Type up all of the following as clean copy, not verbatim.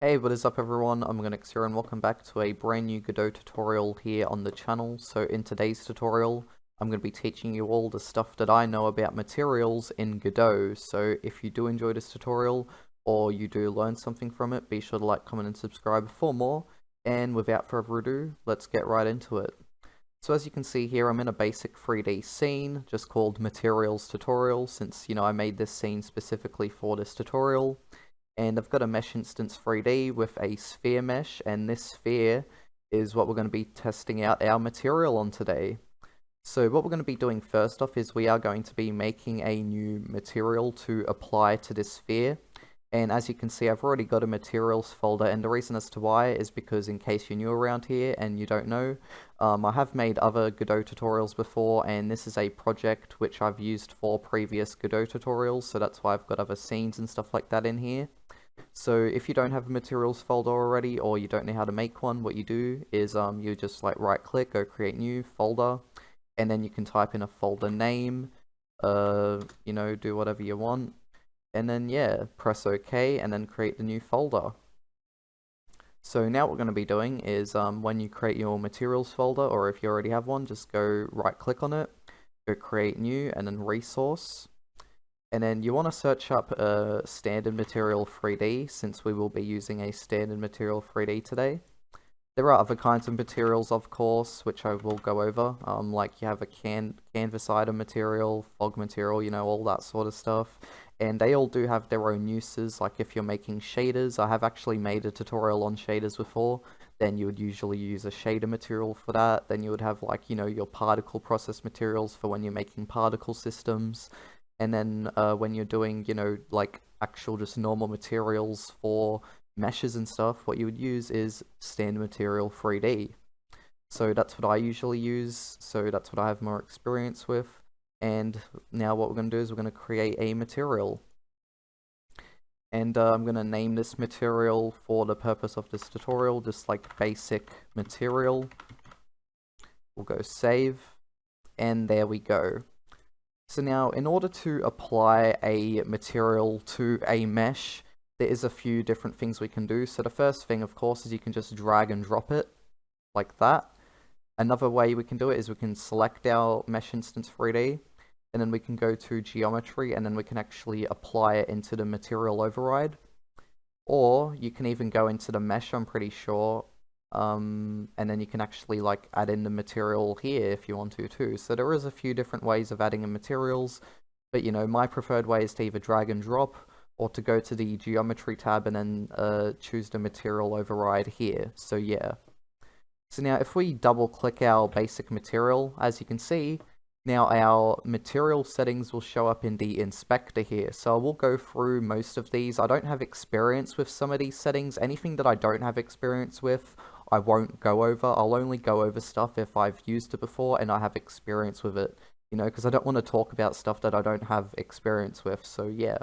Hey, what is up everyone? I'm Omogonix here and welcome back to a brand new Godot tutorial here on the channel. So in today's tutorial, I'm going to be teaching you all the stuff that I know about materials in Godot. So if you do enjoy this tutorial, or you do learn something from it, be sure to like, comment and subscribe for more. And without further ado, let's get right into it. So as you can see here, I'm in a basic 3D scene, just called Materials Tutorial, since, I made this scene specifically for this tutorial. And I've got a mesh instance 3D with a sphere mesh, and this sphere is what we're going to be testing out our material on today. So what we're going to be doing first off is we are going to be making a new material to apply to this sphere. And as you can see, I've already got a materials folder, and the reason as to why is because in case you're new around here and you don't know, I have made other Godot tutorials before, and this is a project which I've used for previous Godot tutorials, so that's why I've got other scenes and stuff like that in here. So if you don't have a materials folder already, or you don't know how to make one, what you do is you just like right click, go create new folder, and then you can type in a folder name, do whatever you want, and then yeah, press OK, and then create the new folder. So now what we're going to be doing is when you create your materials folder, or if you already have one, just go right click on it, go create new, and then resource. And then you want to search up a standard material 3D, since we will be using a standard material 3D today. There are other kinds of materials, of course, which I will go over, like you have a canvas item material, fog material, all that sort of stuff. And they all do have their own uses, like if you're making shaders, I have actually made a tutorial on shaders before, then you would usually use a shader material for that. Then you would have like, your particle process materials for when you're making particle systems. And then when you're doing, like actual just normal materials for meshes and stuff, what you would use is standard material 3D. So that's what I usually use, so that's what I have more experience with. And now what we're going to do is we're going to create a material. And I'm going to name this material for the purpose of this tutorial, just like basic material. We'll go save, and there we go. So now, in order to apply a material to a mesh, there is a few different things we can do. So the first thing, of course, is you can just drag and drop it, like that. Another way we can do it is we can select our mesh instance 3D, and then we can go to geometry, and then we can actually apply it into the material override. Or you can even go into the mesh, I'm pretty sure, and then you can actually like add in the material here if you want to too. So there is a few different ways of adding in materials, but my preferred way is to either drag and drop, or to go to the geometry tab and then choose the material override here. So yeah. So now if we double click our basic material, as you can see, now our material settings will show up in the inspector here. So we'll go through most of these. I don't have experience with some of these settings. Anything that I don't have experience with, I won't go over. I'll only go over stuff if I've used it before and I have experience with it, because I don't want to talk about stuff that I don't have experience with. So yeah.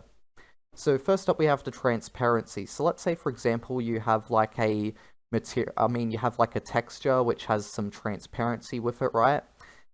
So first up we have the transparency. So let's say for example you have like a you have like a texture which has some transparency with it, right?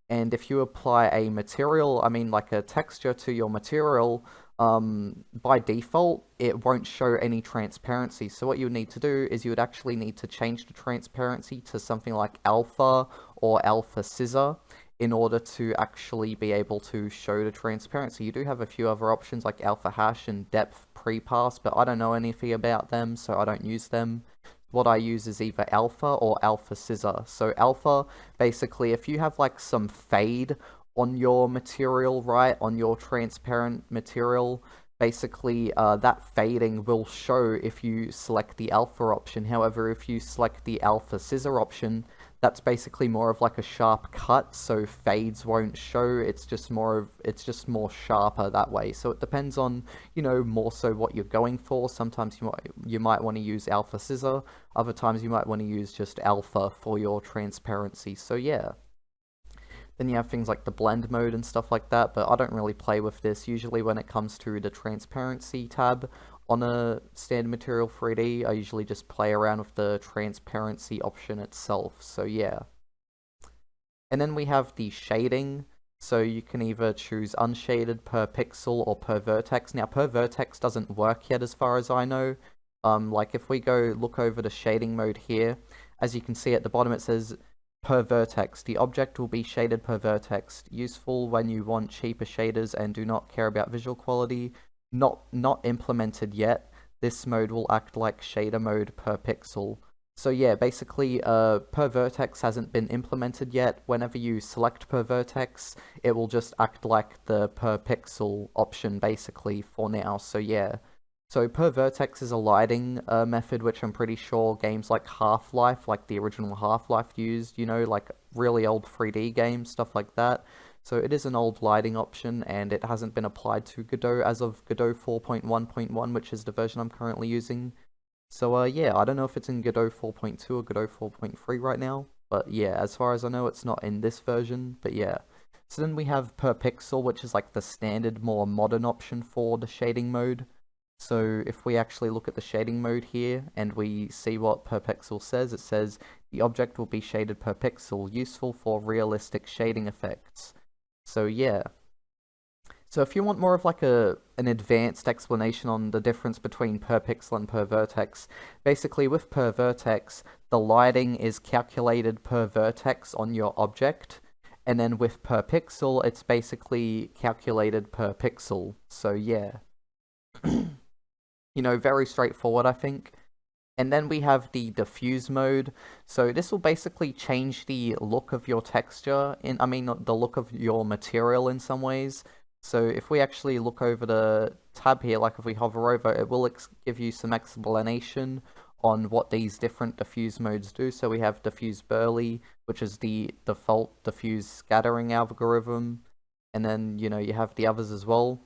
And if you apply a material, like a texture to your material, by default, it won't show any transparency. So what you would need to do is you would actually need to change the transparency to something like alpha or alpha scissor in order to actually be able to show the transparency. You do have a few other options like alpha hash and depth pre-pass, but I don't know anything about them, so I don't use them. What I use is either alpha or alpha scissor. So alpha, basically, if you have like some fade on your material, right, on your transparent material, basically that fading will show if you select the alpha option. However, if you select the alpha scissor option, that's basically more of like a sharp cut, so fades won't show. It's just more sharper that way. So it depends on, more so what you're going for. Sometimes you might want to use alpha scissor. Other times you might want to use just alpha for your transparency. So yeah. Then you have things like the blend mode and stuff like that, but I don't really play with this. Usually when it comes to the transparency tab on a standard material 3D, I usually just play around with the transparency option itself, so yeah. And then we have the shading, so you can either choose unshaded per pixel or per vertex. Now per vertex doesn't work yet as far as I know, Like if we go look over the shading mode here, as you can see at the bottom it says per vertex. The object will be shaded per vertex. Useful when you want cheaper shaders and do not care about visual quality. Not implemented yet. This mode will act like shader mode per pixel. So yeah, basically, per vertex hasn't been implemented yet. Whenever you select per vertex, it will just act like the per pixel option basically for now. So yeah. So per vertex is a lighting method, which I'm pretty sure games like Half-Life, like the original Half-Life used, you know, like really old 3D games, stuff like that. So it is an old lighting option, and it hasn't been applied to Godot as of Godot 4.1.1, which is the version I'm currently using. So yeah, I don't know if it's in Godot 4.2 or Godot 4.3 right now, but yeah, as far as I know, it's not in this version, but yeah. So then we have per pixel, which is like the standard, more modern option for the shading mode. So if we actually look at the shading mode here and we see what per pixel says, it says the object will be shaded per pixel, useful for realistic shading effects. So yeah. So if you want more of like an advanced explanation on the difference between per pixel and per vertex, basically with per vertex, the lighting is calculated per vertex on your object, and then with per pixel, it's basically calculated per pixel. So yeah. You know, very straightforward, I think. And then we have the diffuse mode. So this will basically change the look of your texture, the look of your material in some ways. So if we actually look over the tab here, like if we hover over, it will give you some explanation on what these different diffuse modes do. So we have diffuse Burley, which is the default diffuse scattering algorithm. And then, you know, you have the others as well.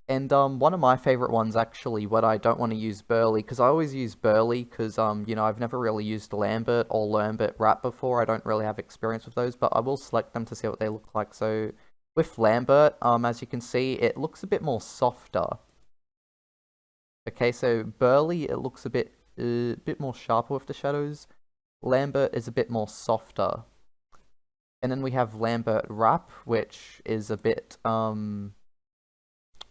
And one of my favorite ones actually, when I don't want to use Burley, because I always use Burley because you know, I've never really used Lambert or Lambert Wrap before. I don't really have experience with those, but I will select them to see what they look like. So with Lambert, as you can see, it looks a bit more softer. Okay, so Burley, it looks a bit more sharper with the shadows. Lambert is a bit more softer. And then we have Lambert Wrap, which is a bit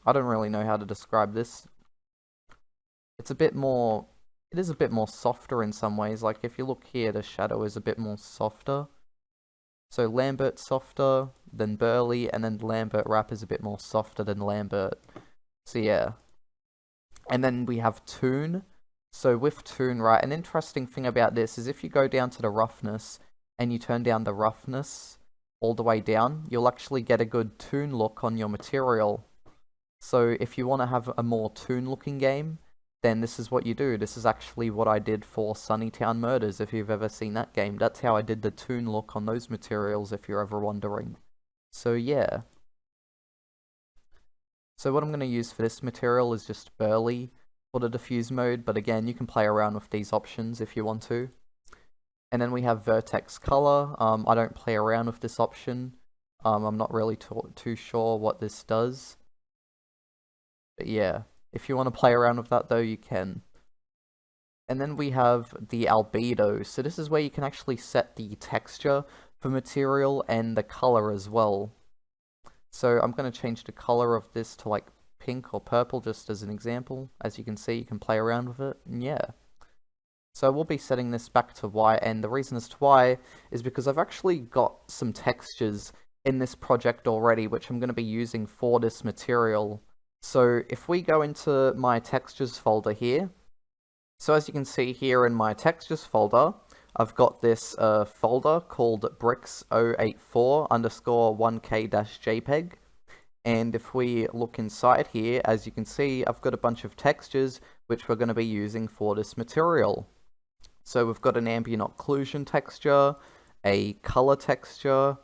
I don't really know how to describe this. It is a bit more softer in some ways. Like if you look here, the shadow is a bit more softer. So Lambert softer than Burley, and then Lambert Wrap is a bit more softer than Lambert. So yeah. And then we have Toon. So with Toon, right, an interesting thing about this is if you go down to the roughness and you turn down the roughness all the way down, you'll actually get a good Toon look on your material. So if you want to have a more toon-looking game, then this is what you do. This is actually what I did for Sunnytown Murders, if you've ever seen that game. That's how I did the toon look on those materials, if you're ever wondering. So yeah. So what I'm going to use for this material is just Burley for the diffuse mode, but again, you can play around with these options if you want to. And then we have Vertex Color. I don't play around with this option. I'm not really too sure what this does. But yeah, if you want to play around with that though, you can. And then we have the albedo. So this is where you can actually set the texture for material and the color as well. So I'm going to change the color of this to like pink or purple just as an example. As you can see, you can play around with it, and yeah. So we'll be setting this back to white, and the reason as to why is because I've actually got some textures in this project already, which I'm going to be using for this material. So if we go into my textures folder here, so as you can see here in my textures folder, I've got this folder called bricks084_1k-jpeg. And if we look inside here, as you can see, I've got a bunch of textures which we're going to be using for this material. So we've got an ambient occlusion texture, a color texture,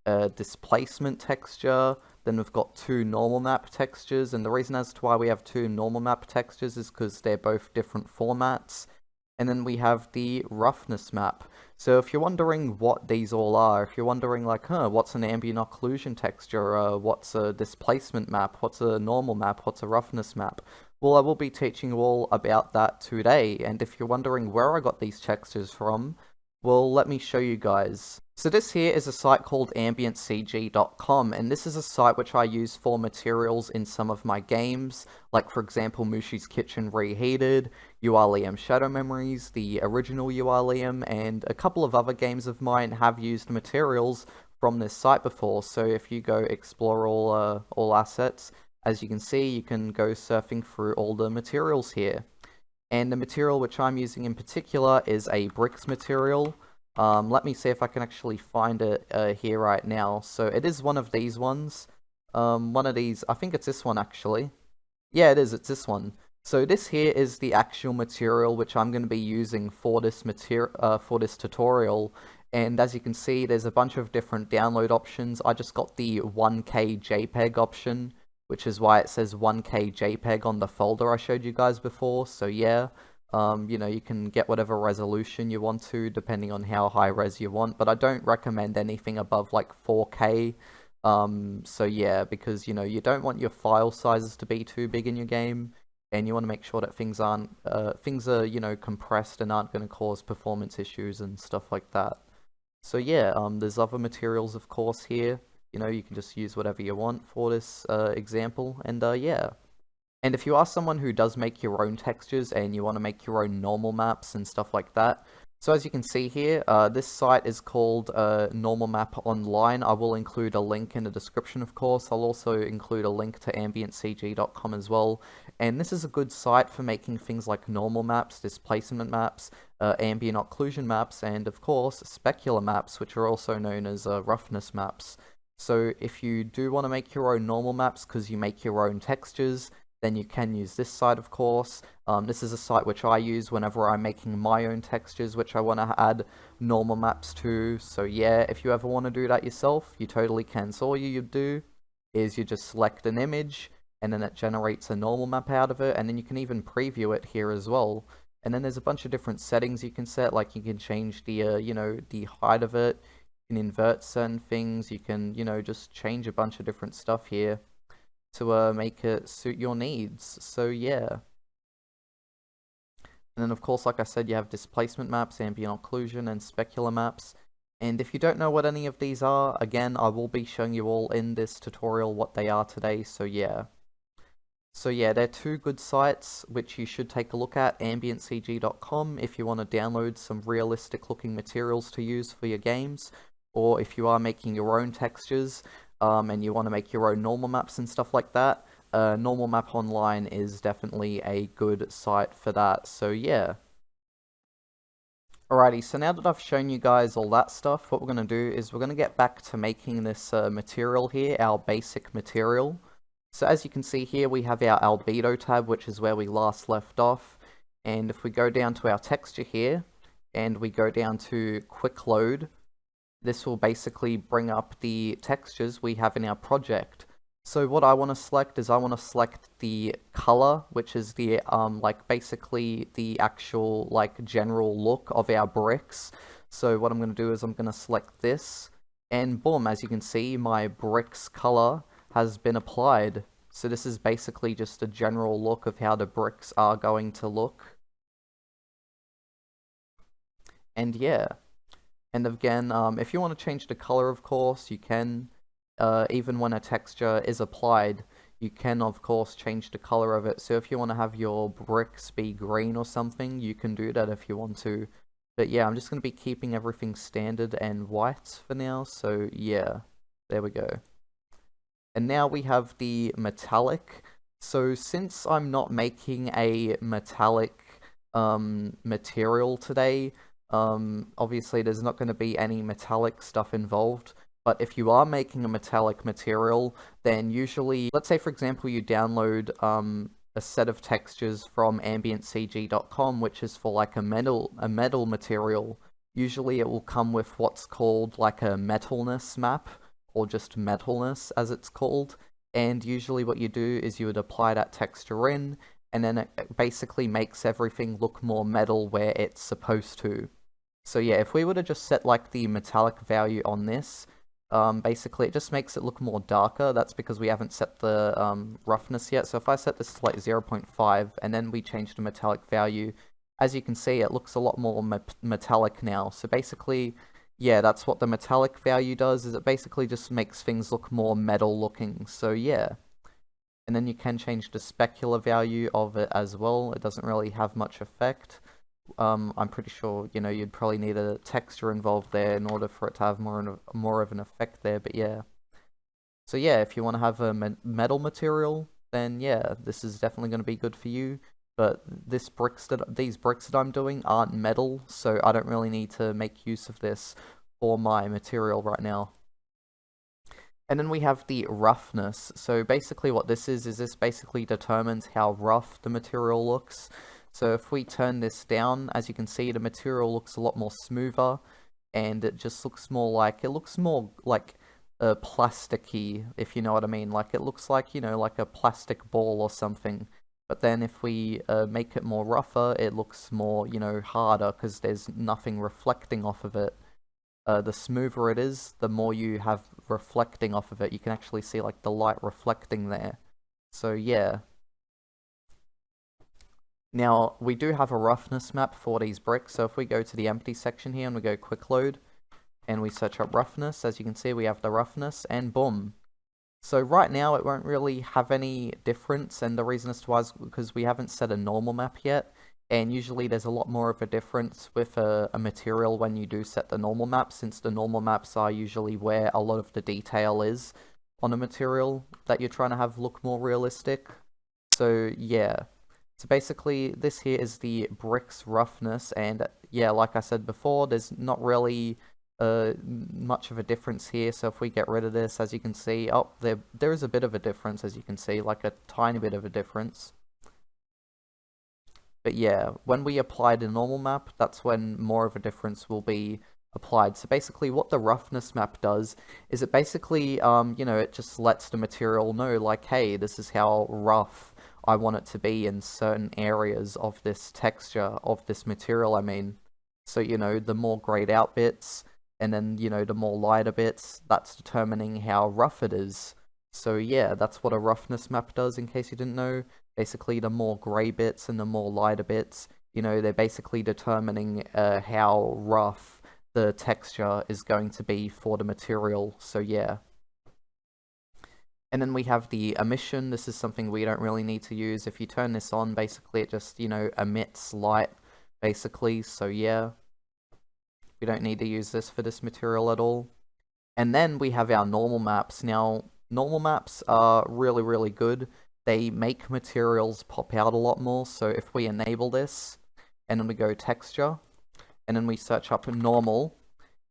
a displacement texture, then we've got two normal map textures, and the reason as to why we have two normal map textures is because they're both different formats. And then we have the roughness map. So if you're wondering what these all are, if you're wondering like, what's an ambient occlusion texture, what's a displacement map, what's a normal map, what's a roughness map, well, I will be teaching you all about that today. And if you're wondering where I got these textures from, well, let me show you guys. So this here is a site called ambientcg.com, and this is a site which I use for materials in some of my games, like for example Mushi's Kitchen Reheated, URLM Shadow Memories, the original URLM, and a couple of other games of mine have used materials from this site before. So if you go explore all assets, as you can see, you can go surfing through all the materials here. And the material which I'm using in particular is a bricks material. Let me see if I can actually find it here right now. So it is one of these ones. One of these, I think it's this one actually. Yeah, it is, it's this one. So this here is the actual material which I'm going to be using for this tutorial. And as you can see, there's a bunch of different download options. I just got the 1K JPEG option, which is why it says 1K JPEG on the folder I showed you guys before. So yeah. You know, you can get whatever resolution you want to, depending on how high res you want, but I don't recommend anything above like 4K. So yeah, because, you know, you don't want your file sizes to be too big in your game, and you want to make sure that things are, you know, compressed and aren't going to cause performance issues and stuff like that. So yeah, there's other materials, of course, here. You know, you can just use whatever you want for this example, and yeah. And if you are someone who does make your own textures and you want to make your own normal maps and stuff like that, so as you can see here, this site is called Normal Map Online. I will include a link in the description, of course. I'll also include a link to ambientcg.com as well. And this is a good site for making things like normal maps, displacement maps, ambient occlusion maps, and of course, specular maps, which are also known as roughness maps. So if you do want to make your own normal maps because you make your own textures, then you can use this site, of course. This is a site which I use whenever I'm making my own textures, which I want to add normal maps to. So yeah, if you ever want to do that yourself, you totally can. So all you do is you just select an image, and then it generates a normal map out of it, and then you can even preview it here as well. And then there's a bunch of different settings you can set, like you can change the, you know, the height of it, you can invert certain things, you can, you know, just change a bunch of different stuff here to make it suit your needs. So yeah. And then of course, like I said, you have displacement maps, ambient occlusion, and specular maps. And if you don't know what any of these are, again, I will be showing you all in this tutorial what they are today, so yeah. So yeah, they're two good sites which you should take a look at, ambientcg.com if you want to download some realistic looking materials to use for your games, or if you are making your own textures, and you want to make your own normal maps and stuff like that, Normal Map Online is definitely a good site for that, so yeah. Alrighty, so now that I've shown you guys all that stuff, what we're going to do is we're going to get back to making this material here, our basic material. So as you can see here, we have our albedo tab, which is where we last left off, and if we go down to our texture here, and we go down to quick load, this will basically bring up the textures we have in our project. So what I want to select is I want to select the color, which is the, like basically the actual like general look of our bricks. So what I'm going to do is I'm going to select this, and boom, as you can see, my bricks color has been applied. So this is basically just a general look of how the bricks are going to look. And yeah. And again, if you want to change the color, of course, you can. Even when a texture is applied, you can, of course, change the color of it. So if you want to have your bricks be green or something, you can do that if you want to. But yeah, I'm just going to be keeping everything standard and white for now. So yeah, there we go. And now we have the metallic. So since I'm not making a metallic material today, obviously there's not going to be any metallic stuff involved, but if you are making a metallic material, then usually, let's say for example you download a set of textures from ambientcg.com, which is for like a metal material. Usually it will come with what's called like a metalness map, or just metalness as it's called, and usually what you do is you would apply that texture in, and then it basically makes everything look more metal where it's supposed to. So yeah, if we were to just set like the metallic value on this, basically it just makes it look more darker. That's because we haven't set the roughness yet. So if I set this to like 0.5 and then we change the metallic value, as you can see, it looks a lot more metallic now. So basically, yeah, that's what the metallic value does, is it basically just makes things look more metal looking. So yeah. And then you can change the specular value of it as well. It doesn't really have much effect. I'm pretty sure, you know, you'd probably need a texture involved there in order for it to have more of an effect there, but yeah. So yeah, if you want to have a metal material, then yeah, this is definitely going to be good for you. But these bricks that I'm doing aren't metal, so I don't really need to make use of this for my material right now. And then we have the roughness. So basically what this is this basically determines how rough the material looks. So if we turn this down, as you can see, the material looks a lot more smoother, and it just looks more like, plasticky, if you know what I mean. Like, it looks like, you know, like a plastic ball or something. But then if we make it more rougher, it looks more, you know, harder, because there's nothing reflecting off of it. The smoother it is, the more you have reflecting off of it. You can actually see like the light reflecting there. So yeah. Now, we do have a roughness map for these bricks, so if we go to the empty section here and we go quick load, and we search up roughness, as you can see we have the roughness, and boom. So right now it won't really have any difference, and the reason as to why is because we haven't set a normal map yet. And usually there's a lot more of a difference with a material when you do set the normal map, since the normal maps are usually where a lot of the detail is on a material that you're trying to have look more realistic. So yeah. So basically this here is the brick's roughness, and yeah, like I said before, there's not really much of a difference here. So if we get rid of this, as you can see, oh, there is a bit of a difference, as you can see, like a tiny bit of a difference. But yeah, when we apply the normal map, that's when more of a difference will be applied. So basically what the roughness map does is it basically, you know, it just lets the material know, like, hey, this is how rough I want it to be in certain areas of this texture, of this material, I mean. So, you know, the more grayed out bits, and then, you know, the more lighter bits, that's determining how rough it is. So yeah, that's what a roughness map does, in case you didn't know. Basically, the more grey bits and the more lighter bits, you know, they're basically determining how rough the texture is going to be for the material, so yeah. And then we have the emission. This is something we don't really need to use. If you turn this on, basically it just, you know, emits light, basically, so yeah. We don't need to use this for this material at all. And then we have our normal maps. Now, normal maps are really, really good. They make materials pop out a lot more, so if we enable this, and then we go texture, and then we search up normal,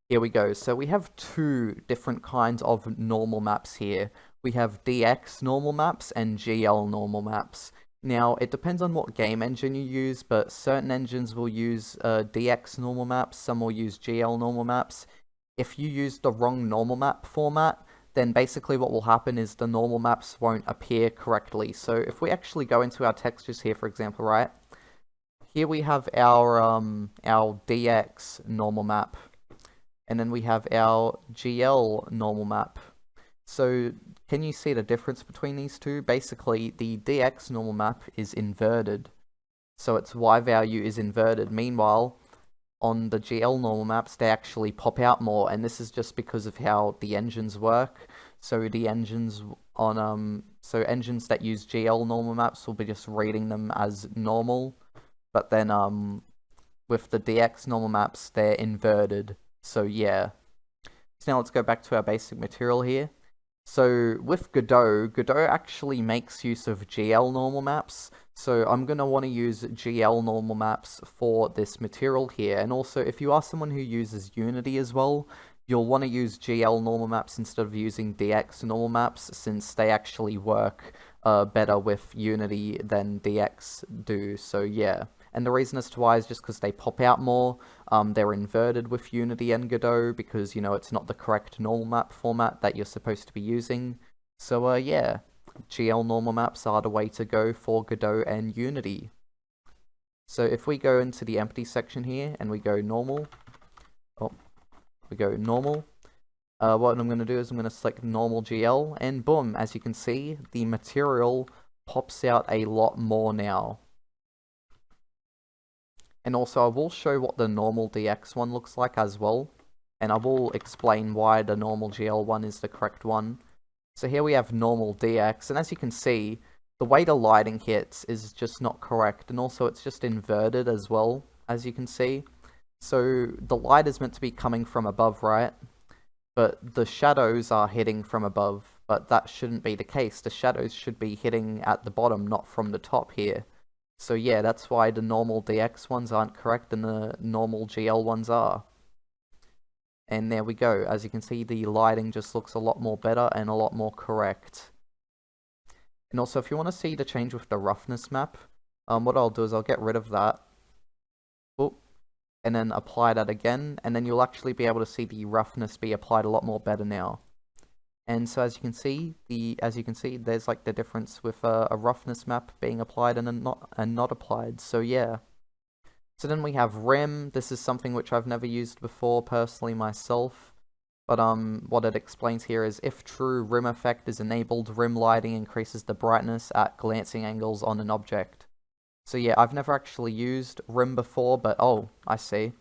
here we go. So we have two different kinds of normal maps here. We have DX normal maps and GL normal maps. Now, it depends on what game engine you use, but certain engines will use DX normal maps, some will use GL normal maps. If you use the wrong normal map format, then basically what will happen is the normal maps won't appear correctly. So if we actually go into our textures here, for example, right? Here we have our DX normal map, and then we have our GL normal map. So can you see the difference between these two? Basically, the DX normal map is inverted, so its Y value is inverted. Meanwhile, on the GL normal maps, they actually pop out more, and this is just because of how the engines work. So the engines on engines that use GL normal maps will be just reading them as normal, but then with the DX normal maps, they're inverted. So yeah. So now let's go back to our basic material here. So with Godot, Godot actually makes use of GL normal maps, so I'm going to want to use GL normal maps for this material here. And also, if you are someone who uses Unity as well, you'll want to use GL normal maps instead of using DX normal maps, since they actually work better with Unity than DX do, so yeah. And the reason as to why is just because they pop out more. They're inverted with Unity and Godot because, you know, it's not the correct normal map format that you're supposed to be using. So, yeah, GL normal maps are the way to go for Godot and Unity. So if we go into the empty section here and we go normal, what I'm going to do is I'm going to select normal GL, and boom, as you can see, the material pops out a lot more now. And also, I will show what the normal DX one looks like as well. and I will explain why the normal GL one is the correct one. So here we have normal DX, and as you can see, the way the lighting hits is just not correct, and also it's just inverted as well, as you can see. So the light is meant to be coming from above, right? But the shadows are hitting from above, but that shouldn't be the case. The shadows should be hitting at the bottom, not from the top here. So yeah, that's why the normal DX ones aren't correct and the normal GL ones are. And there we go. As you can see, the lighting just looks a lot more better and a lot more correct. And also, if you want to see the change with the roughness map, what I'll do is I'll get rid of that. Oop. And then apply that again, and then you'll actually be able to see the roughness be applied a lot more better now. And so as you can see, there's like the difference with a roughness map being applied and not applied. So yeah. So then we have rim. This is something which I've never used before personally myself. But what it explains here is if true rim effect is enabled, rim lighting increases the brightness at glancing angles on an object. So yeah, I've never actually used rim before, but oh, I see.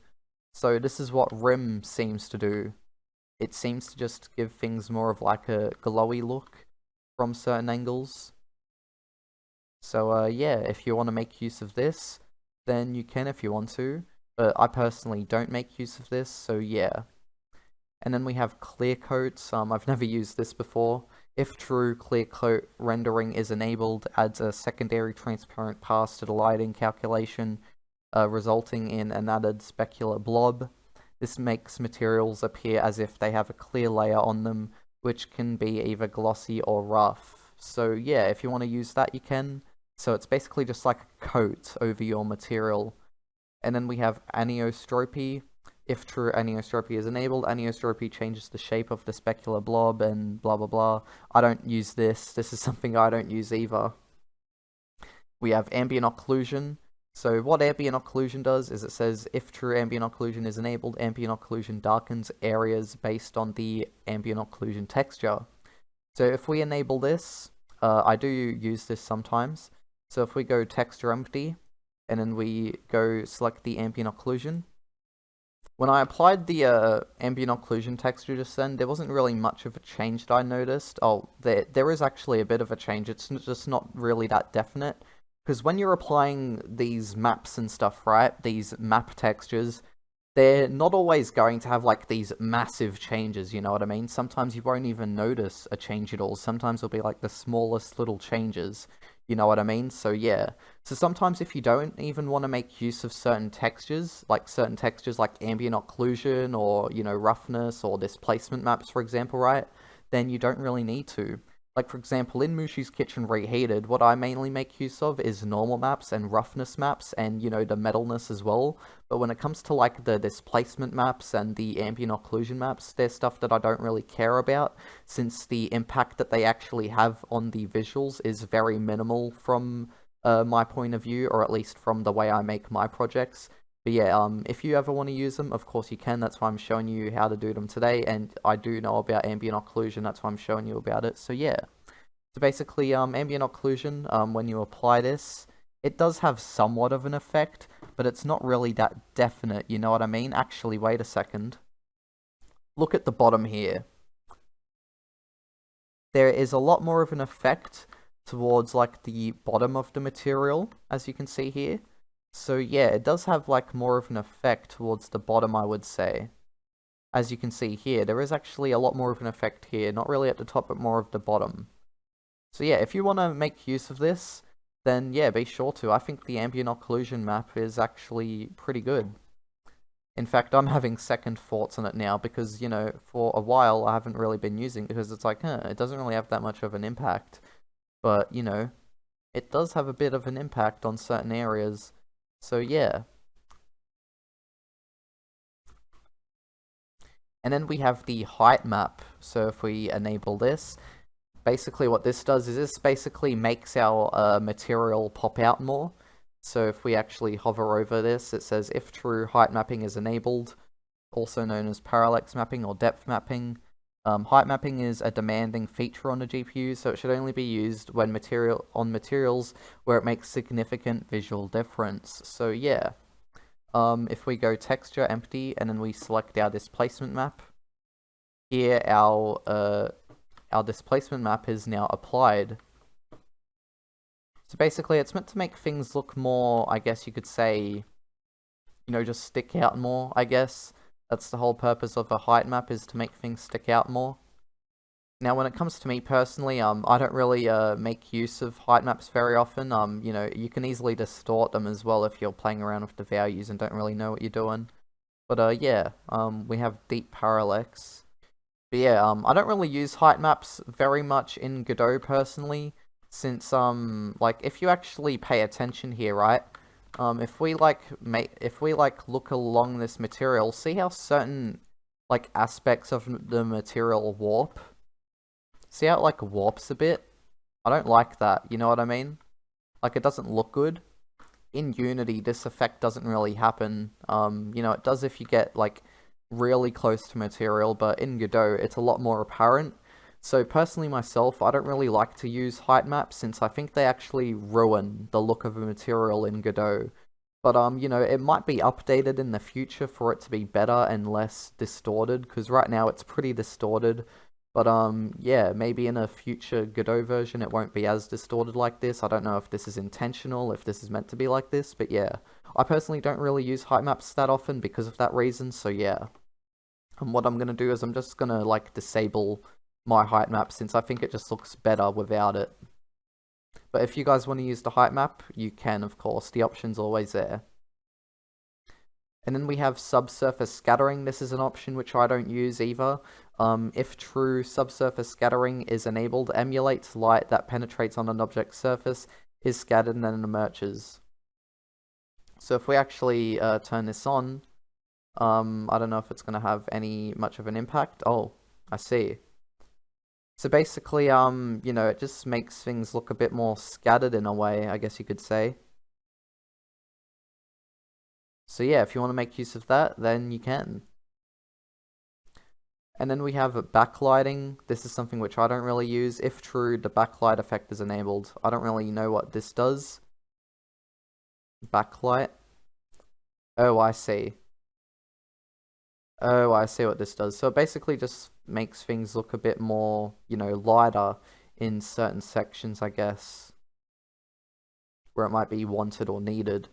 So this is what rim seems to do. It seems to just give things more of like a glowy look from certain angles. So yeah, if you want to make use of this, then you can if you want to. But I personally don't make use of this, so yeah. And then we have clear coats. I've never used this before. If true, clear coat rendering is enabled, adds a secondary transparent pass to the lighting calculation, resulting in an added specular blob. This makes materials appear as if they have a clear layer on them, which can be either glossy or rough. So yeah, if you want to use that, you can. So it's basically just like a coat over your material. And then we have anisotromy. If true, anisotromy is enabled, anisotromy changes the shape of the specular blob and blah blah blah. I don't use this. This is something I don't use either. We have ambient occlusion. So what ambient occlusion does is it says if true ambient occlusion is enabled, ambient occlusion darkens areas based on the ambient occlusion texture. So if we enable this, I do use this sometimes. So if we go texture empty, and then we go select the ambient occlusion, when I applied the ambient occlusion texture just then, there wasn't really much of a change that I noticed. Oh, there is actually a bit of a change. It's just not really that definite. Because when you're applying these maps and stuff, right, these map textures, they're not always going to have like these massive changes, you know what I mean? Sometimes you won't even notice a change at all. Sometimes it'll be like the smallest little changes, you know what I mean? So yeah. So sometimes if you don't even want to make use of certain textures like ambient occlusion or, you know, roughness or displacement maps, for example, right? Then you don't really need to. Like, for example, in Mushi's Kitchen Reheated, what I mainly make use of is normal maps and roughness maps and, you know, the metalness as well. But when it comes to, like, the displacement maps and the ambient occlusion maps, there's stuff that I don't really care about, since the impact that they actually have on the visuals is very minimal from my point of view, or at least from the way I make my projects. But yeah, if you ever want to use them, of course you can. That's why I'm showing you how to do them today, and I do know about ambient occlusion. That's why I'm showing you about it. So yeah. So basically, ambient occlusion, when you apply this, it does have somewhat of an effect, but it's not really that definite, you know what I mean? Actually, wait a second. Look at the bottom here. There is a lot more of an effect towards, like, the bottom of the material, as you can see here. So yeah, it does have like more of an effect towards the bottom, I would say. As you can see here, there is actually a lot more of an effect here, not really at the top, but more of the bottom. So yeah, if you want to make use of this, then yeah, be sure to. I think the ambient occlusion map is actually pretty good. In fact, I'm having second thoughts on it now, because, you know, for a while I haven't really been using it, because it's like, it doesn't really have that much of an impact. But, you know, it does have a bit of an impact on certain areas. So yeah. And then we have the height map. So if we enable this, basically what this does is this basically makes our material pop out more. So if we actually hover over this, it says if true, height mapping is enabled, also known as parallax mapping or depth mapping. Height mapping is a demanding feature on the GPU, so it should only be used when materials where it makes significant visual difference. So yeah. if we go texture empty and then we select our displacement map, here our displacement map is now applied. So basically it's meant to make things look more, I guess you could say, just stick out more, I guess. That's the whole purpose of a height map, is to make things stick out more. Now, when it comes to me personally, I don't really make use of height maps very often. You can easily distort them as well if you're playing around with the values and don't really know what you're doing. But yeah, we have deep parallax. But yeah, I don't really use height maps very much in Godot personally, since like if you actually pay attention here, right? If we look along this material, see how certain like aspects of the material warp? See how it like warps a bit? I don't like that, you know what I mean? Like it doesn't look good. In Unity, this effect doesn't really happen. It does if you get like really close to material, but in Godot, it's a lot more apparent. So personally myself, I don't really like to use height maps since I think they actually ruin the look of a material in Godot. But it might be updated in the future for it to be better and less distorted, because right now it's pretty distorted. But yeah, maybe in a future Godot version it won't be as distorted like this. I don't know if this is intentional, if this is meant to be like this, but yeah. I personally don't really use height maps that often because of that reason, so yeah. And what I'm gonna do is I'm just gonna like disable my height map since I think it just looks better without it. But if you guys want to use the height map, you can, of course. The option's always there. And then we have subsurface scattering. This is an option which I don't use either. If true, subsurface scattering is enabled, emulates light that penetrates on an object's surface, is scattered, and then emerges. So if we actually turn this on, I don't know if it's going to have much of an impact. Oh, I see. So basically, it just makes things look a bit more scattered in a way, I guess you could say. So yeah, if you want to make use of that, then you can. And then we have backlighting. This is something which I don't really use. If true, the backlight effect is enabled. I don't really know what this does. Backlight. Oh, I see. Oh, I see what this does. So it basically just makes things look a bit more, lighter in certain sections, I guess, where it might be wanted or needed.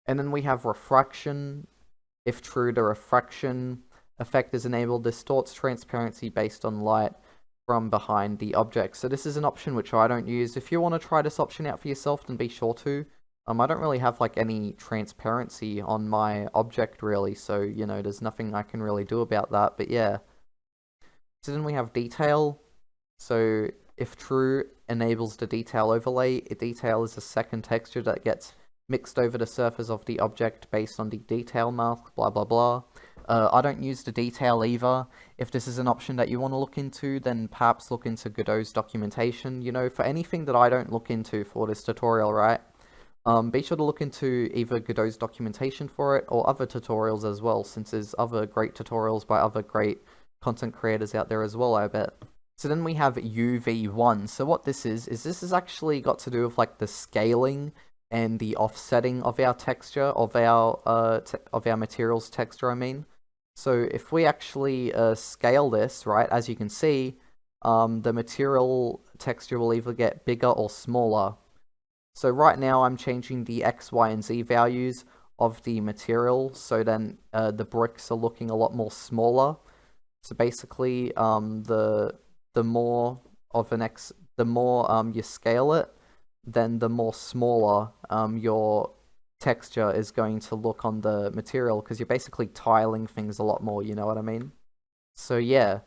And then we have refraction. If true, the refraction effect is enabled, distorts transparency based on light from behind the object. So this is an option which I don't use. If you want to try this option out for yourself, then be sure to. I don't really have like any transparency on my object really, so there's nothing I can really do about that, but yeah. So then we have detail. So if true, enables the detail overlay. Detail is a second texture that gets mixed over the surface of the object based on the detail mask, blah blah blah. I don't use the detail either. If this is an option that you want to look into, then perhaps look into Godot's documentation. For anything that I don't look into for this tutorial, right? Be sure to look into either Godot's documentation for it or other tutorials as well, since there's other great tutorials by other great content creators out there as well, I bet. So then we have UV1. So what this is this has actually got to do with like the scaling and the offsetting of our texture, of our material's texture, I mean. So if we actually scale this, right, as you can see, the material texture will either get bigger or smaller. So right now I'm changing the X, Y, and Z values of the material, so then the bricks are looking a lot more smaller. So basically, the more you scale it, then the more smaller your texture is going to look on the material, because you're basically tiling things a lot more, you know what I mean? So yeah.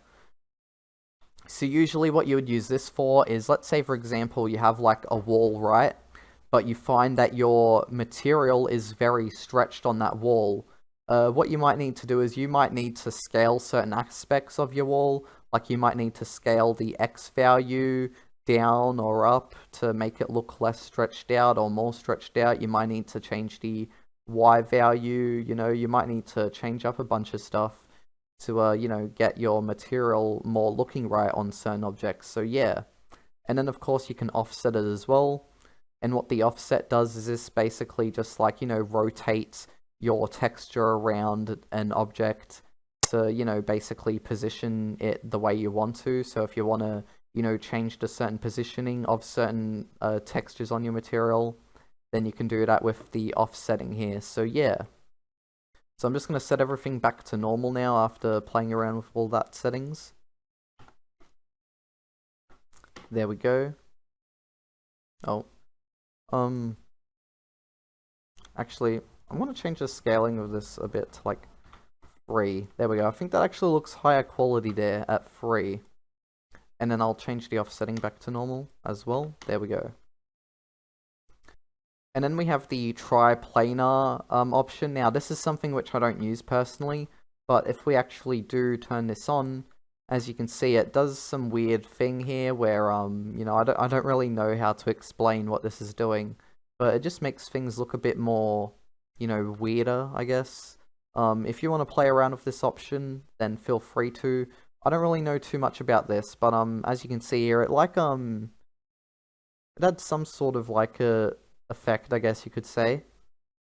So usually what you would use this for is, let's say for example you have like a wall, right? But you find that your material is very stretched on that wall. What you might need to do is you might need to scale certain aspects of your wall, like you might need to scale the X value down or up to make it look less stretched out or more stretched out. You might need to change the Y value, you might need to change up a bunch of stuff to, get your material more looking right on certain objects. So yeah. And then of course you can offset it as well. And what the offset does is this basically just like, rotates your texture around an object to, basically position it the way you want to. So if you want to, change the certain positioning of certain textures on your material, then you can do that with the offsetting here. So yeah. So I'm just going to set everything back to normal now after playing around with all that settings. There we go. Oh. Actually, I want to change the scaling of this a bit to like 3. There we go. I think that actually looks higher quality there at 3. And then I'll change the offsetting back to normal as well. There we go. And then we have the triplanar option. Now, this is something which I don't use personally, but if we actually do turn this on, as you can see, it does some weird thing here where, I don't really know how to explain what this is doing, but it just makes things look a bit more, weirder, I guess. If you want to play around with this option, then feel free to. I don't really know too much about this, but, as you can see here, it had some sort of like a effect, I guess you could say.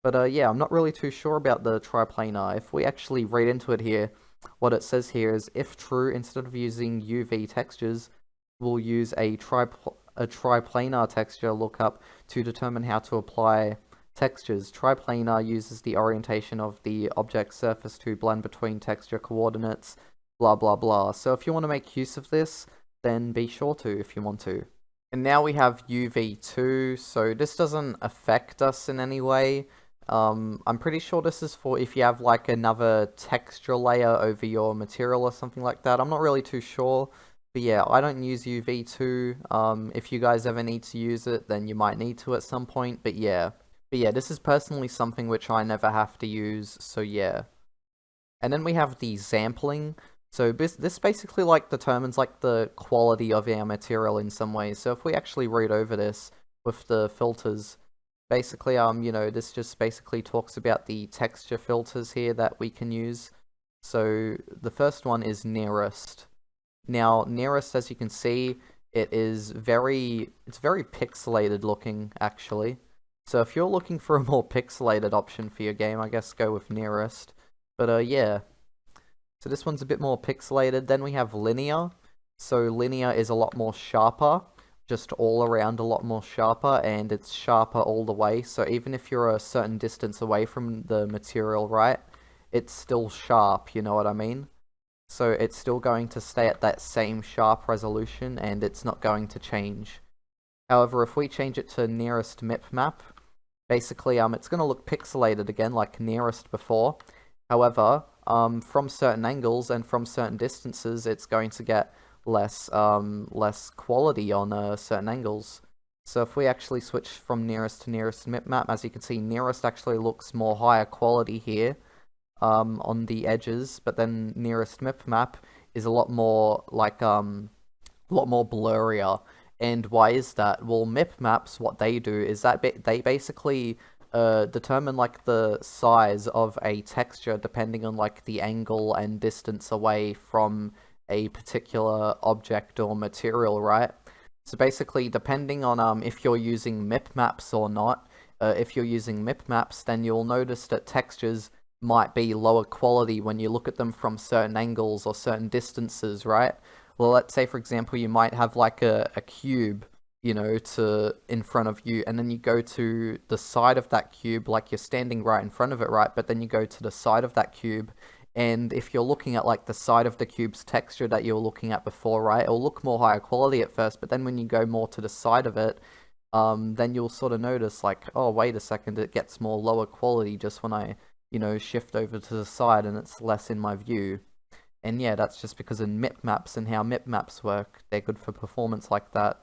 But yeah, I'm not really too sure about the triplanar. If we actually read into it here, what it says here is, if true, instead of using UV textures, we'll use a triplanar texture lookup to determine how to apply textures. Triplanar uses the orientation of the object surface to blend between texture coordinates, blah blah blah. So if you want to make use of this, then be sure to if you want to. And now we have UV2, so this doesn't affect us in any way. I'm pretty sure this is for if you have like another texture layer over your material or something like that. I'm not really too sure, but yeah, I don't use UV2. If you guys ever need to use it, then you might need to at some point, but yeah. But yeah, this is personally something which I never have to use, so yeah. And then we have the sampling. So this basically like determines like the quality of our material in some ways. So if we actually read over this with the filters, basically this just basically talks about the texture filters here that we can use. So the first one is nearest. Now nearest, as you can see, it's very pixelated looking actually. So if you're looking for a more pixelated option for your game, I guess go with nearest. But yeah. So this one's a bit more pixelated. Then we have linear. So linear is a lot more sharper, just all around a lot more sharper, and it's sharper all the way. So even if you're a certain distance away from the material, right, it's still sharp, you know what I mean? So it's still going to stay at that same sharp resolution, and it's not going to change. However, if we change it to nearest map, basically it's going to look pixelated again, like nearest before. However, from certain angles and from certain distances, it's going to get less quality on certain angles. So if we actually switch from nearest to nearest map, as you can see, nearest actually looks more higher quality here on the edges, but then nearest map is a lot more like a lot more blurrier. And why is that? Well, maps, what they do is that they basically determine like the size of a texture depending on like the angle and distance away from a particular object or material, right? So basically, depending on if you're using maps or not, if you're using maps, then you'll notice that textures might be lower quality when you look at them from certain angles or certain distances, right? Well, let's say for example you might have like a cube, in front of you, and then you go to the side of that cube, like you're standing right in front of it, right? But then you go to the side of that cube, and if you're looking at like the side of the cube's texture that you were looking at before, right, it'll look more higher quality at first, but then when you go more to the side of it, then you'll sort of notice like, oh, wait a second, it gets more lower quality just when I, shift over to the side and it's less in my view. And yeah, that's just because in maps and how maps work, they're good for performance like that.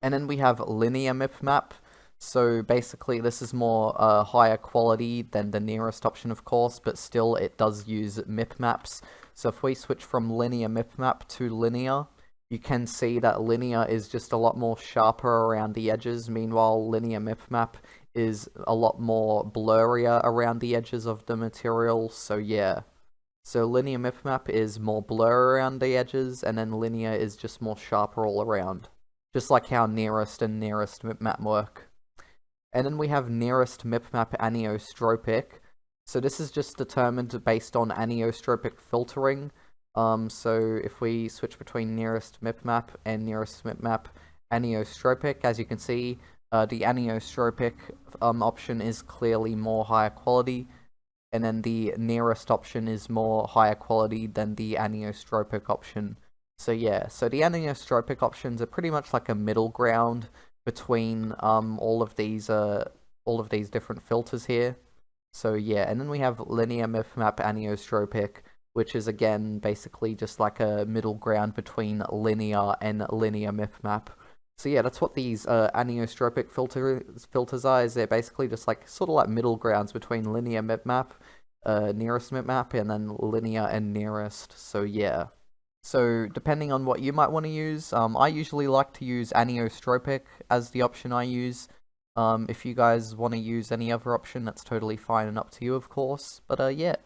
And then we have linear map. So basically this is more higher quality than the nearest option, of course, but still it does use maps. So if we switch from linear map to linear, you can see that linear is just a lot more sharper around the edges. Meanwhile, linear map is a lot more blurrier around the edges of the material. So yeah. So linear map is more blur around the edges, and then linear is just more sharper all around. just like how nearest and nearest mipmap work. And then we have nearest mipmap anisotropic. So this is just determined based on anisotropic filtering. So if we switch between nearest mipmap and nearest mipmap anisotropic, as you can see, the anisotropic option is clearly more higher quality, and then the nearest option is more higher quality than the anisotropic option. So yeah, so the anisotropic options are pretty much like a middle ground between all of these different filters here. So yeah, and then we have linear mipmap anisotropic, which is again basically just like a middle ground between linear and linear mipmap. So yeah, that's what these anisotropic filters are. Is they're basically just like sort of like middle grounds between linear mipmap, nearest mipmap, and then linear and nearest. So yeah. So depending on what you might want to use, I usually like to use anisotropic as the option I use. If you guys want to use any other option, that's totally fine and up to you, of course. But yeah.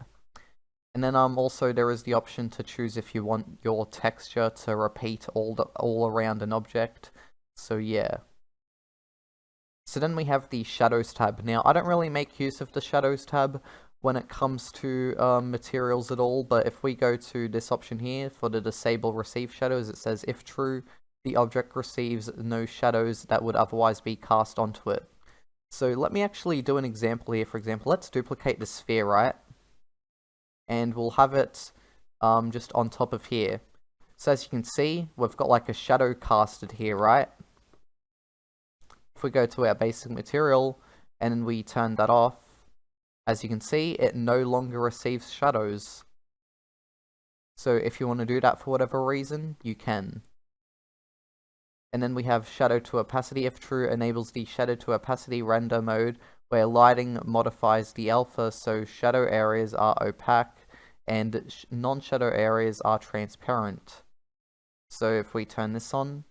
And then also there is the option to choose if you want your texture to repeat all around an object. So yeah. So then we have the Shadows tab. Now, I don't really make use of the Shadows tab when it comes to materials at all, but if we go to this option here for the Disable Receive Shadows, it says if true, the object receives no shadows that would otherwise be cast onto it. So let me actually do an example here. For example, let's duplicate the sphere, right? And we'll have it just on top of here. So as you can see, we've got like a shadow casted here, right? If we go to our basic material and we turn that off, as you can see, it no longer receives shadows. So if you want to do that for whatever reason, you can. And then we have shadow to opacity. If true, enables the shadow to opacity render mode, where lighting modifies the alpha, so shadow areas are opaque and non-shadow areas are transparent. So if we turn this on,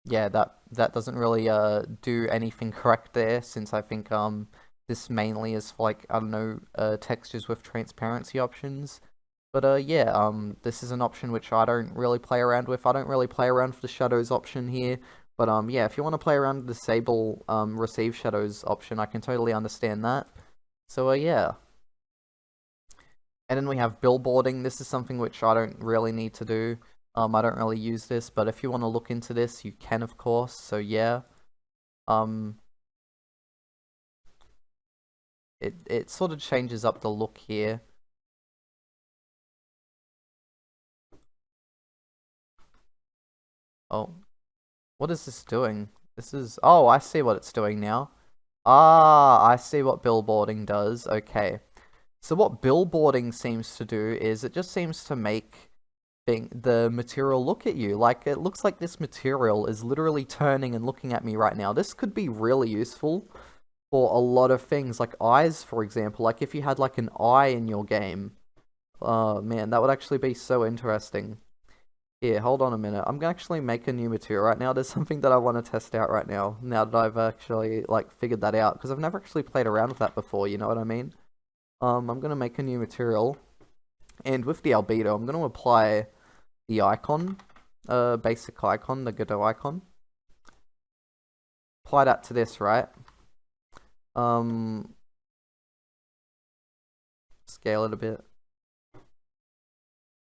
yeah, that doesn't really do anything correct there, since I think this mainly is for, like, I don't know, textures with transparency options. But yeah, this is an option which I don't really play around with. I don't really play around with the shadows option here. But yeah, if you want to play around with the disable receive shadows option, I can totally understand that. So yeah. And then we have billboarding. This is something which I don't really need to do. I don't really use this, but if you want to look into this, you can, of course. So yeah. It sort of changes up the look here. Oh. What is this doing? This is... Oh, I see what it's doing now. Ah, I see what billboarding does. Okay. So what billboarding seems to do is it just seems to make the material look at you. Like, it looks like this material is literally turning and looking at me right now. This could be really useful for a lot of things, like eyes, for example. Like, if you had, like, an eye in your game. Oh, man, that would actually be so interesting. Here, hold on a minute. I'm gonna actually make a new material right now. There's something that I want to test out right now that I've actually, like, figured that out. Because I've never actually played around with that before, you know what I mean? I'm gonna make a new material. And with the albedo, I'm gonna apply the icon, basic icon, the Godot icon. Apply that to this, right? Scale it a bit.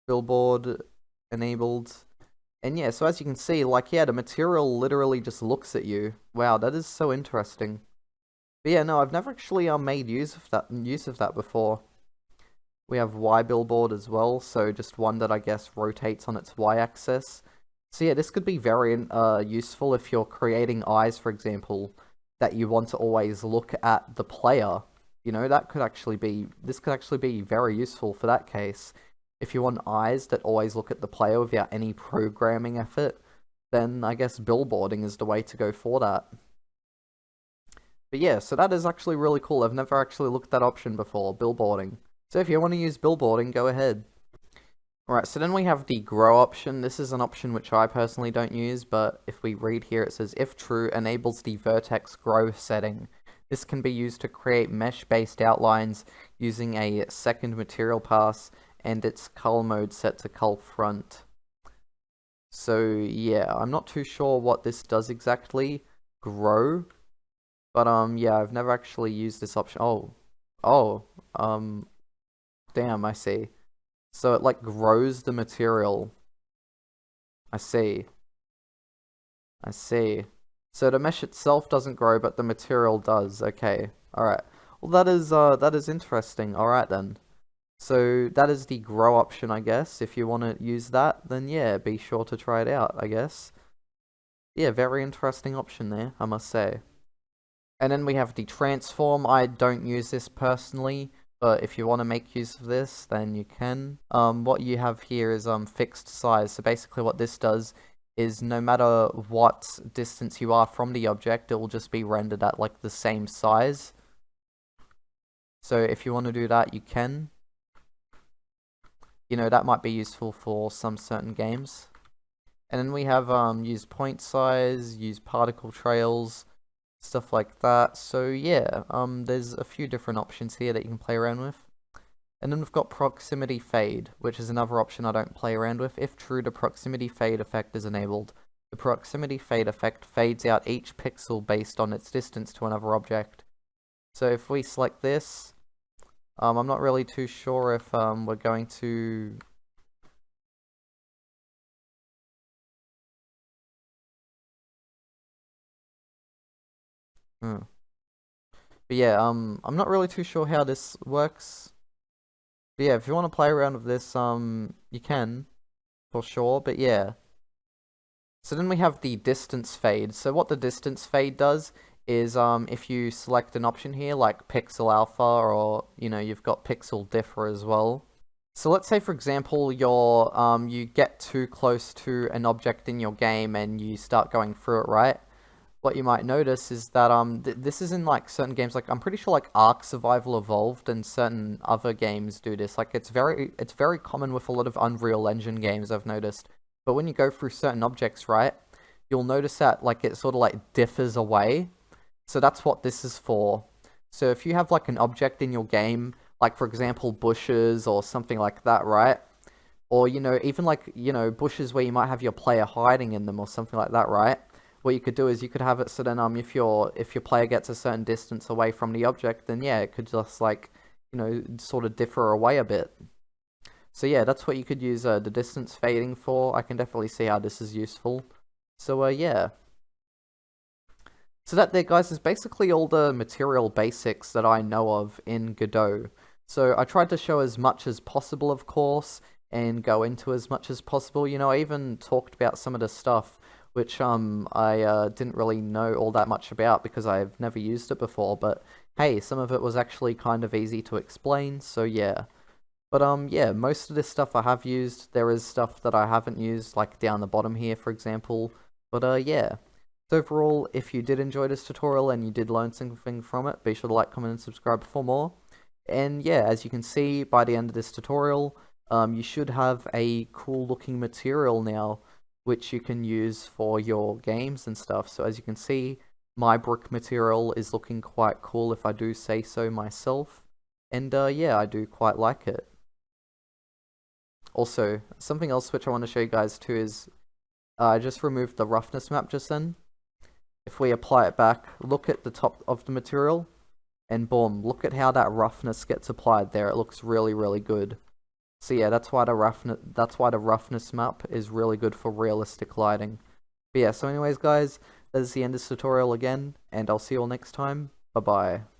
Billboard enabled. And yeah, so as you can see, like, yeah, the material literally just looks at you. Wow, that is so interesting. But yeah, no, I've never actually made use of that before. We have Y billboard as well, so just one that I guess rotates on its Y-axis. So yeah, this could be very useful if you're creating eyes, for example, that you want to always look at the player. You know, this could actually be very useful for that case. If you want eyes that always look at the player without any programming effort, then I guess billboarding is the way to go for that. But yeah, so that is actually really cool. I've never actually looked at that option before, billboarding. So if you want to use billboarding, go ahead. Alright, so then we have the grow option. This is an option which I personally don't use, but if we read here, it says, if true, enables the vertex grow setting. This can be used to create mesh-based outlines using a second material pass and its cull mode set to cull front. So yeah, I'm not too sure what this does exactly. Grow. But yeah, I've never actually used this option. Oh, damn, I see. So it like grows the material. I see. So the mesh itself doesn't grow, but the material does. Okay, alright. Well, that is interesting. Alright then. So that is the grow option, I guess. If you want to use that, then yeah, be sure to try it out, I guess. Yeah, very interesting option there, I must say. And then we have the transform. I don't use this personally, but if you want to make use of this, then you can. What you have here is fixed size. So basically what this does is no matter what distance you are from the object, it will just be rendered at like the same size. So if you want to do that, you can. You know, that might be useful for some certain games. And then we have use point size, use particle trails, stuff like that. So yeah, there's a few different options here that you can play around with. And then we've got proximity fade, which is another option I don't play around with. If true, the proximity fade effect is enabled. The proximity fade effect fades out each pixel based on its distance to another object. So if we select this, I'm not really too sure if we're going to... But yeah, I'm not really too sure how this works. But yeah, if you want to play around with this, you can, for sure, but yeah. So then we have the distance fade. So what the distance fade does is, if you select an option here, like pixel alpha, or, you know, you've got pixel differ as well. So let's say, for example, you get too close to an object in your game and you start going through it, right? What you might notice is that this is in like certain games, like I'm pretty sure like Ark Survival Evolved and certain other games do this. Like it's very common with a lot of Unreal Engine games, I've noticed. But when you go through certain objects, right, you'll notice that like it sort of like differs away. So that's what this is for. So if you have like an object in your game, like for example bushes or something like that, right? Or you know, even like, you know, bushes where you might have your player hiding in them or something like that, right? What you could do is you could have it so then if your player gets a certain distance away from the object, then yeah, it could just like, you know, sort of differ away a bit. So yeah, that's what you could use the distance fading for. I can definitely see how this is useful. So yeah. So that there, guys, is basically all the material basics that I know of in Godot. So I tried to show as much as possible, of course, and go into as much as possible. You know, I even talked about some of the stuff which I didn't really know all that much about because I've never used it before, but hey, some of it was actually kind of easy to explain, so yeah. But yeah, most of this stuff I have used. There is stuff that I haven't used, like down the bottom here, for example. But yeah. So overall, if you did enjoy this tutorial and you did learn something from it, be sure to like, comment, and subscribe for more. And yeah, as you can see, by the end of this tutorial, you should have a cool looking material now, which you can use for your games and stuff. So as you can see, my brick material is looking quite cool if I do say so myself. And yeah, I do quite like it. Also, something else which I want to show you guys too is, I just removed the roughness map just then. If we apply it back, look at the top of the material, and boom, look at how that roughness gets applied there. It looks really, really good. So yeah, that's why the roughness map is really good for realistic lighting. But yeah, so anyways guys, that is the end of this tutorial again, and I'll see you all next time. Bye bye.